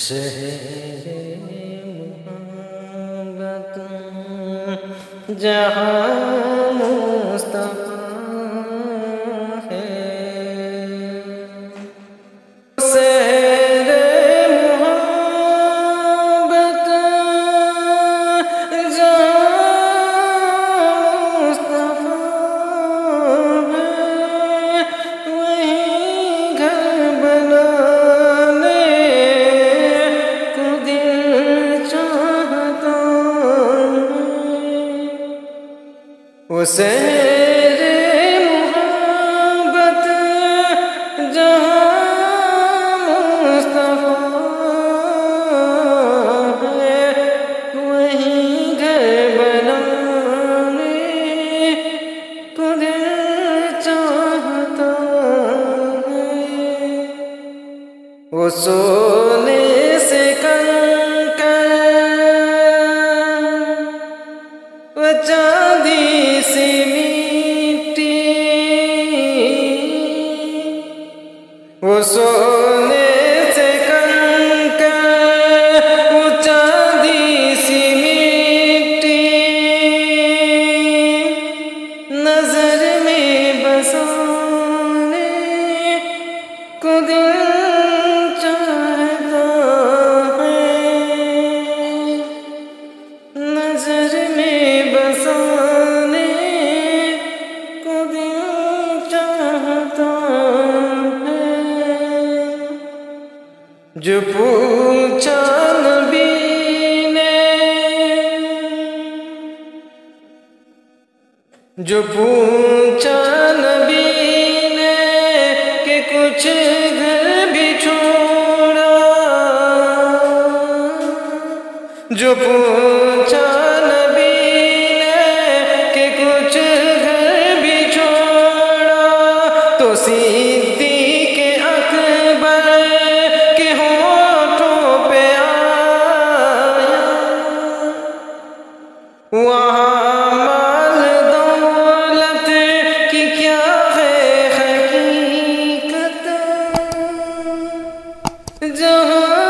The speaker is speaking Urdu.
شہر محبت جہاں مصطفیٰ ہے، شہر محبت جہاں مصطفیٰ ہے، وہیں گھر بنانے کو دل چاہتا ہے، وہ شہر محبت جہاں مصطفیٰ ہے، وہیں گھر بنانے کو دل چاہتا ہے، وہ سونے سے کنکر وہ چاندی سی مٹی، وہ سونے سے کنکر وہ چاندی سی مٹی، نظر میں بسانے کو دل چاہتا ہے، نظر میں بسانے کو دل چاہتا ہے، جو پوچھا نبی نے، جو پوچھا نبی نے کہ کچھ گھر بھی چھوڑا، جو پوچھا نبی نے کہ کچھ گھر بھی چھوڑا، تو صدیق اکبر کے ہونٹوں پہ آیا، وہاں مال دولت کی کیا ہے حقیقت، جہاں